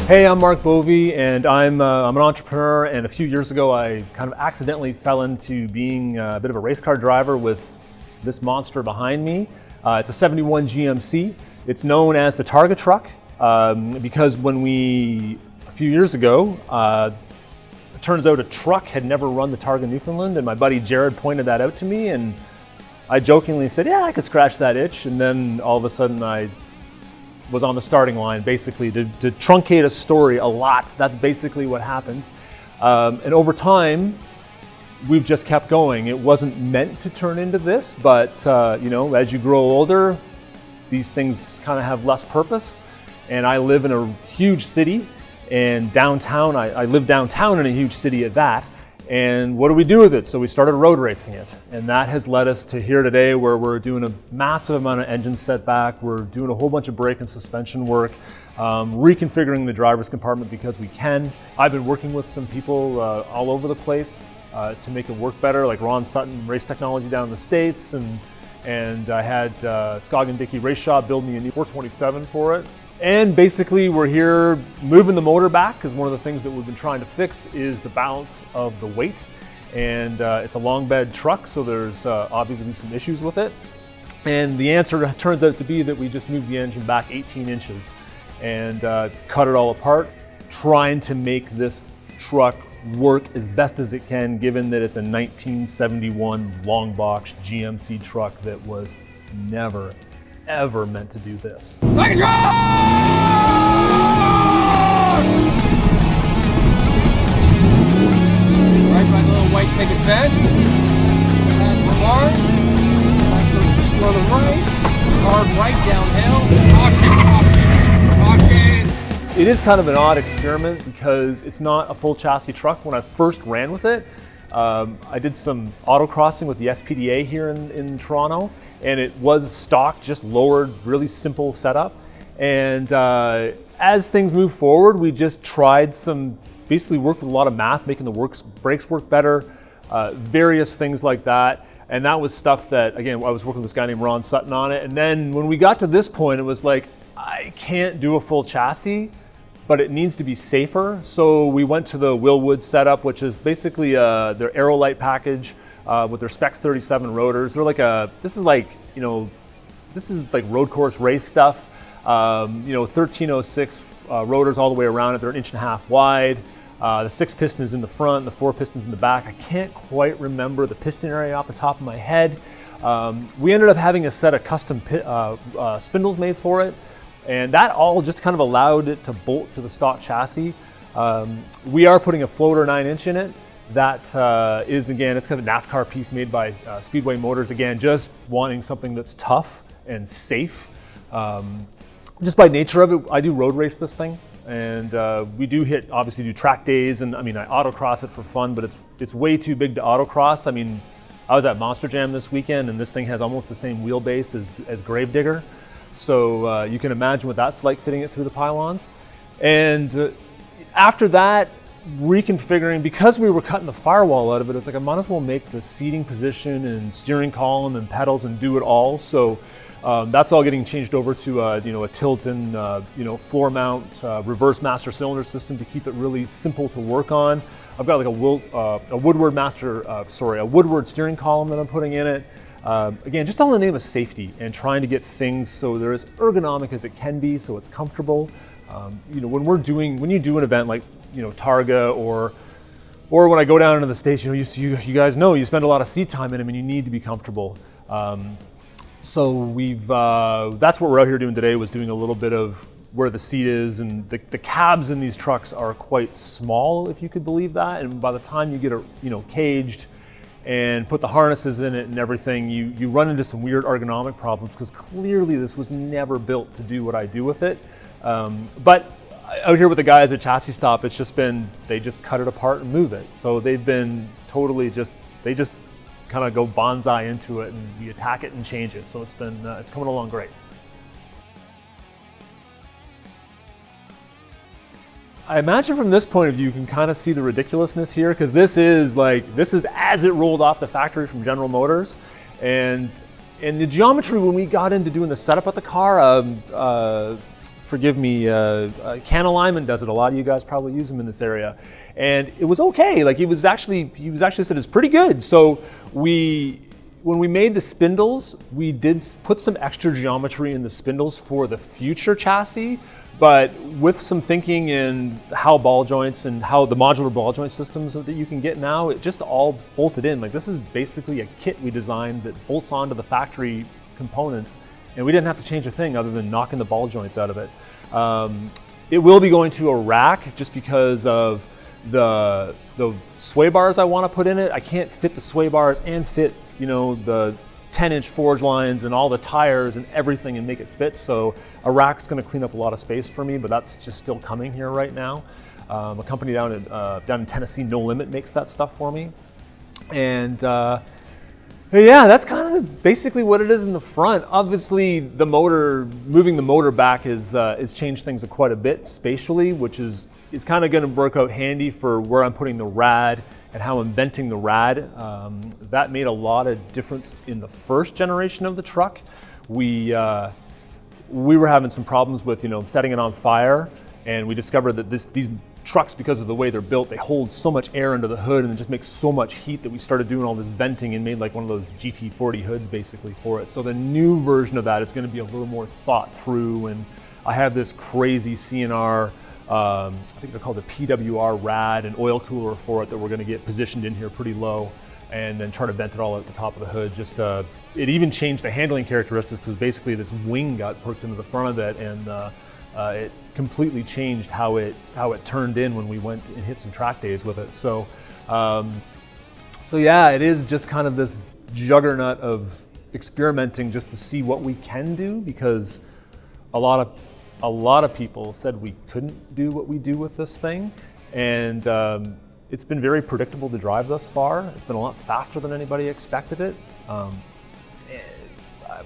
Hey, I'm Mark Bovey, and I'm an entrepreneur, and a few years ago I kind of accidentally fell into being a bit of a race car driver with this monster behind me. It's a 71 GMC. It's known as the Targa Truck because a few years ago, it turns out a truck had never run the Targa Newfoundland, and my buddy Jared pointed that out to me, and I jokingly said, yeah, I could scratch that itch, and then all of a sudden I was on the starting line, basically, to truncate a story a lot. That's basically what happened. And over time, we've just kept going. It wasn't meant to turn into this, but as you grow older, these things kind of have less purpose. And I live in a huge city, and downtown, I live downtown in a huge city at that. And what do we do with it? So we started road racing it. And that has led us to here today, where we're doing a massive amount of engine setback. We're doing a whole bunch of brake and suspension work, reconfiguring the driver's compartment because we can. I've been working with some people all over the place to make it work better, like Ron Sutton, Race Technology down in the States. And I had Scoggin Dickey Race Shop build me a new 427 for it. And basically we're here moving the motor back, because one of the things that we've been trying to fix is the balance of the weight. And it's a long bed truck, so there's obviously some issues with it. And the answer turns out to be that we just moved the engine back 18 inches and cut it all apart, trying to make this truck work as best as it can, given that it's a 1971 long box GMC truck that was never ever meant to do this. Like a truck! Right by the little white picket fence. That's the barn. That's those people on the right. Hard right downhill. Caution, caution, caution. It is kind of an odd experiment because it's not a full chassis truck. When I first ran with it, I did some autocrossing with the SPDA here in Toronto, and it was stock, just lowered, really simple setup. And as things move forward, we just tried basically worked with a lot of math, making the brakes work better, various things like that. And that was stuff that, again, I was working with this guy named Ron Sutton on it. And then when we got to this point, it was like, I can't do a full chassis, but it needs to be safer. So we went to the Willwood setup, which is basically their Aerolite package with their Specs 37 rotors. They're like this is like road course race stuff. 1306 rotors all the way around it. They're 1.5 inches wide. The 6 pistons in the front, the 4 pistons in the back. I can't quite remember the piston area off the top of my head. We ended up having a set of custom spindles made for it. And that all just kind of allowed it to bolt to the stock chassis. We are putting a floater 9-inch in it. That is, again, it's kind of a NASCAR piece made by Speedway Motors. Again, just wanting something that's tough and safe. Just by nature of it, I do road race this thing. And we obviously do track days. And I autocross it for fun, but it's way too big to autocross. I was at Monster Jam this weekend, and this thing has almost the same wheelbase as Gravedigger. So you can imagine what that's like, fitting it through the pylons. And after that, reconfiguring, because we were cutting the firewall out of it, it's like I might as well make the seating position and steering column and pedals and do it all. So that's all getting changed over to a Tilton floor mount reverse master cylinder system to keep it really simple to work on. I've got like a Woodward steering column that I'm putting in it. Again, just all in the name of safety and trying to get things so they're as ergonomic as it can be, so it's comfortable. When you do an event like Targa or when I go down into the States, you guys know you spend a lot of seat time in them and you need to be comfortable. So that's what we're out here doing today, was doing a little bit of where the seat is, and the cabs in these trucks are quite small, if you could believe that. And by the time you get it caged and put the harnesses in it and everything, you run into some weird ergonomic problems, because clearly this was never built to do what I do with it. But out here with the guys at Chassis Stop, it's just been, they just cut it apart and move it. So they've been totally they just kind of go bonsai into it, and we attack it and change it. So it's coming along great. I imagine from this point of view, you can kind of see the ridiculousness here, because this is as it rolled off the factory from General Motors. And the geometry, when we got into doing the setup of the car, forgive me, Can Alignment does it. A lot of you guys probably use them in this area. And it was okay. Like he was actually said it's pretty good. So when we made the spindles, we did put some extra geometry in the spindles for the future chassis, but with some thinking in how ball joints and how the modular ball joint systems that you can get now, it just all bolted in. Like this is basically a kit we designed that bolts onto the factory components, and we didn't have to change a thing other than knocking the ball joints out of it. It will be going to a rack just because of the sway bars I want to put in it. I can't fit the sway bars and fit, you know, the 10-inch forge lines and all the tires and everything and make it fit. So a rack's going to clean up a lot of space for me, but that's just still coming here right now. A company down in Tennessee, No Limit, makes that stuff for me. And yeah, that's kind of basically what it is in the front. Obviously, the motor, moving the motor back has changed things quite a bit spatially, which is kind of going to work out handy for where I'm putting the rad and how I'm venting the rad. That made a lot of difference in the first generation of the truck. We were having some problems with, you know, setting it on fire, and we discovered that these trucks, because of the way they're built, they hold so much air under the hood and it just makes so much heat that we started doing all this venting and made like one of those GT40 hoods basically for it. So the new version of that is going to be a little more thought through, and I have this crazy CNR, I think they're called the PWR rad and oil cooler for it that we're going to get positioned in here pretty low and then try to vent it all at the top of the hood. Just it even changed the handling characteristics because basically this wing got perked into the front of it, and it completely changed how it turned in when we went and hit some track days with it. So yeah, it is just kind of this juggernaut of experimenting just to see what we can do, because a lot of people said we couldn't do what we do with this thing, and it's been very predictable to drive thus far. It's been a lot faster than anybody expected it.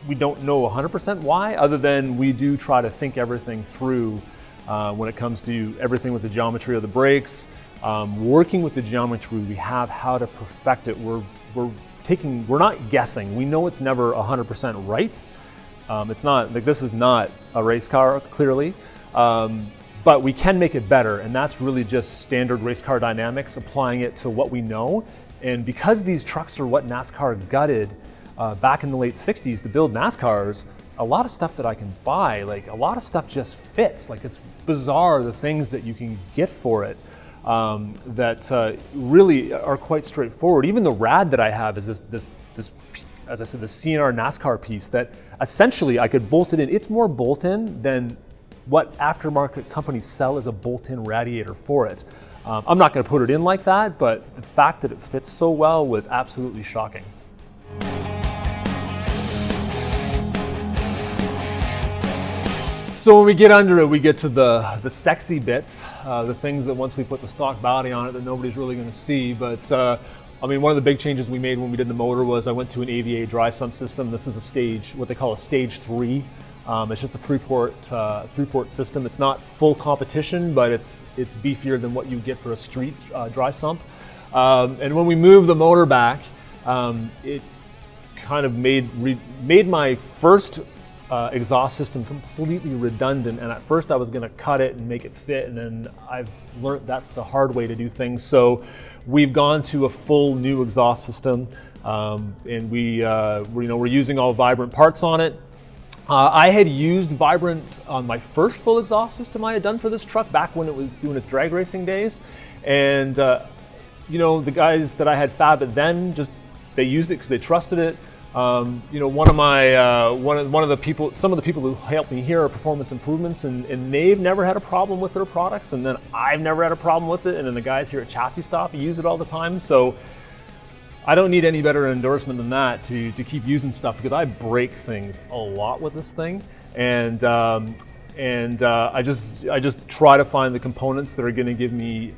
We don't know 100% why, other than we do try to think everything through when it comes to everything with the geometry of the brakes, working with the geometry we have, how to perfect it. We're not guessing. We know it's never 100% right. It's not like, this is not a race car, clearly, but we can make it better, and that's really just standard race car dynamics, applying it to what we know. And because these trucks are what NASCAR gutted back in the late 60s to build NASCARs, a lot of stuff that I can buy, like a lot of stuff just fits. Like, it's bizarre the things that you can get for it that really are quite straightforward. Even the rad that I have is this, as I said, the CNR NASCAR piece that essentially I could bolt it in. It's more bolt-in than what aftermarket companies sell as a bolt-in radiator for it. I'm not going to put it in like that, but the fact that it fits so well was absolutely shocking. So when we get under it, we get to the sexy bits, the things that once we put the stock body on it that nobody's really going to see. But I mean, one of the big changes we made when we did the motor was I went to an AVA dry sump system. This is a stage, what they call a stage 3. It's just a three-port system. It's not full competition, but it's beefier than what you get for a street dry sump. And when we moved the motor back, it kind of made my first exhaust system completely redundant. And at first I was going to cut it and make it fit, and then I've learned that's the hard way to do things. So we've gone to a full new exhaust system, and we're using all Vibrant parts on it. I had used Vibrant on my first full exhaust system I had done for this truck back when it was doing its drag racing days, and the guys that I had fab it then, they used it because they trusted it. Some of the people who helped me here are Performance Improvements, and they've never had a problem with their products, and then I've never had a problem with it, and then the guys here at Chassis Stop use it all the time. So I don't need any better endorsement than that to keep using stuff, because I break things a lot with this thing, and I just try to find the components that are going to give me,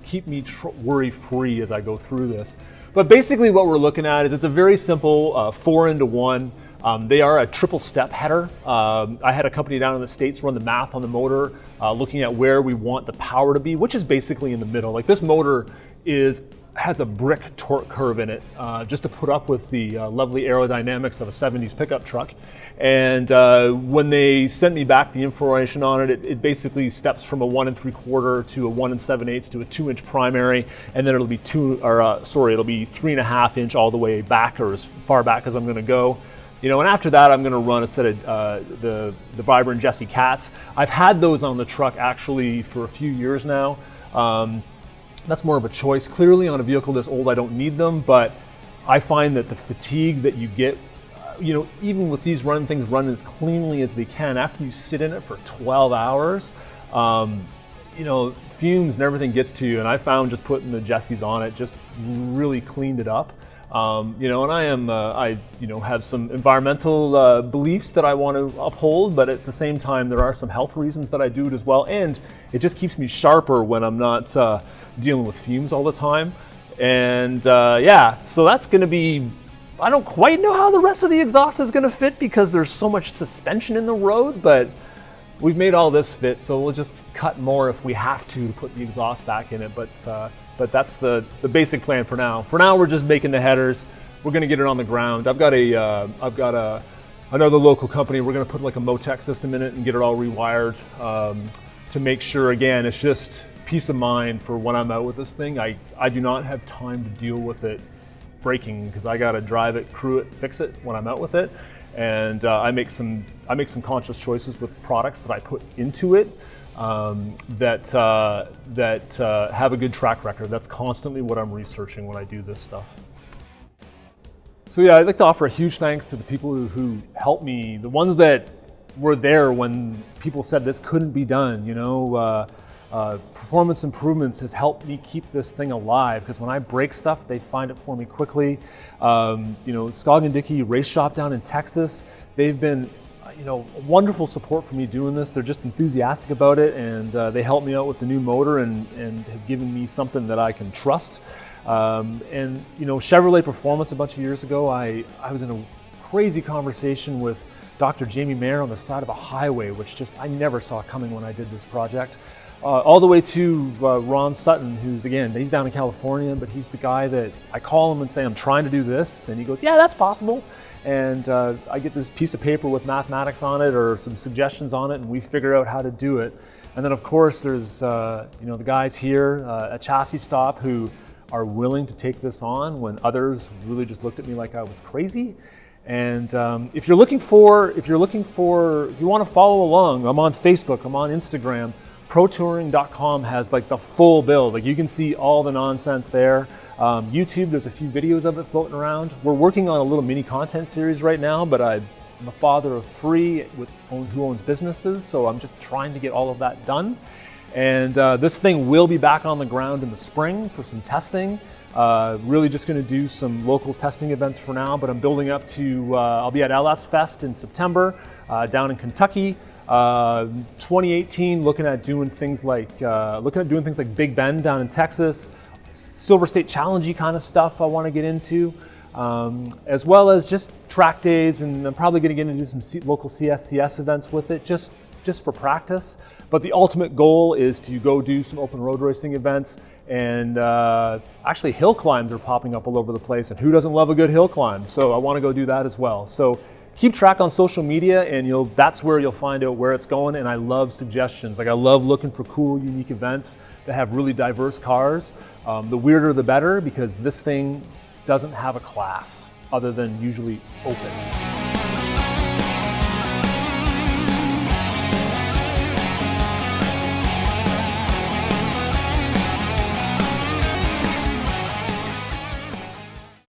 keep me worry-free as I go through this. But basically what we're looking at is it's a very simple 4-into-1. They are a triple step header. I had a company down in the States run the math on the motor, looking at where we want the power to be, which is basically in the middle. Like, this motor has a brick torque curve in it, just to put up with the lovely aerodynamics of a 70s pickup truck. And when they sent me back the information on it, it basically steps from a 1 3/4 to a 1 7/8 to a 2-inch primary, and then it'll be it'll be 3.5 inch all the way back, or as far back as I'm going to go. You know, and after that, I'm going to run a set of the Rewiring GESi cats. I've had those on the truck actually for a few years now. That's more of a choice. Clearly, on a vehicle this old, I don't need them, but I find that the fatigue that you get, you know, even with these things running as cleanly as they can, after you sit in it for 12 hours, you know, fumes and everything gets to you. And I found just putting the GESis on it just really cleaned it up. You know, and I have some environmental beliefs that I want to uphold, but at the same time, there are some health reasons that I do it as well. And it just keeps me sharper when I'm not dealing with fumes all the time. And yeah, so that's going to be, I don't quite know how the rest of the exhaust is going to fit because there's so much suspension in the road, but we've made all this fit, so we'll just cut more if we have to put the exhaust back in it. But that's the basic plan for now. For now, we're just making the headers. We're going to get it on the ground. I've got another local company. We're going to put like a Motec system in it and get it all rewired to make sure, again, it's just peace of mind for when I'm out with this thing. I do not have time to deal with it breaking because I got to drive it, crew it, fix it when I'm out with it. And I make some conscious choices with products that I put into it that have a good track record. That's constantly what I'm researching when I do this stuff. So yeah, I'd like to offer a huge thanks to the people who helped me, the ones that were there when people said this couldn't be done. You know, Performance Improvements has helped me keep this thing alive because when I break stuff, they find it for me quickly. You know, Skog and Dickey Race Shop down in Texas, they've been, you know, wonderful support for me doing this. They're just enthusiastic about it, and they helped me out with the new motor and have given me something that I can trust. And you know, Chevrolet Performance a bunch of years ago, I was in a crazy conversation with Dr. Jamie Mayer on the side of a highway, which just I never saw coming when I did this project. All the way to Ron Sutton, who's, again, he's down in California, but he's the guy that I call him and say, I'm trying to do this. And he goes, yeah, that's possible. And I get this piece of paper with mathematics on it or some suggestions on it, and we figure out how to do it. And then, of course, there's you know, the guys here at Chassis Stop who are willing to take this on when others really just looked at me like I was crazy. And if you want to follow along, I'm on Facebook, I'm on Instagram. ProTouring.com has like the full build. Like you can see all the nonsense there. YouTube, there's a few videos of it floating around. We're working on a little mini content series right now, but I'm a father of 3 who owns businesses, so I'm just trying to get all of that done. And this thing will be back on the ground in the spring for some testing. Really just going to do some local testing events for now, but I'm building up to, I'll be at LS Fest in September down in Kentucky. 2018, looking at doing things like Big Bend down in Texas, Silver State Challenge-y kind of stuff I want to get into, as well as just track days, and I'm probably going to get into some local CSCS events with it, just for practice. But the ultimate goal is to go do some open road racing events, and actually hill climbs are popping up all over the place, and who doesn't love a good hill climb? So I want to go do that as well. So keep track on social media, and that's where you'll find out where it's going. And I love suggestions. Like I love looking for cool, unique events that have really diverse cars. The weirder the better, because this thing doesn't have a class other than usually open.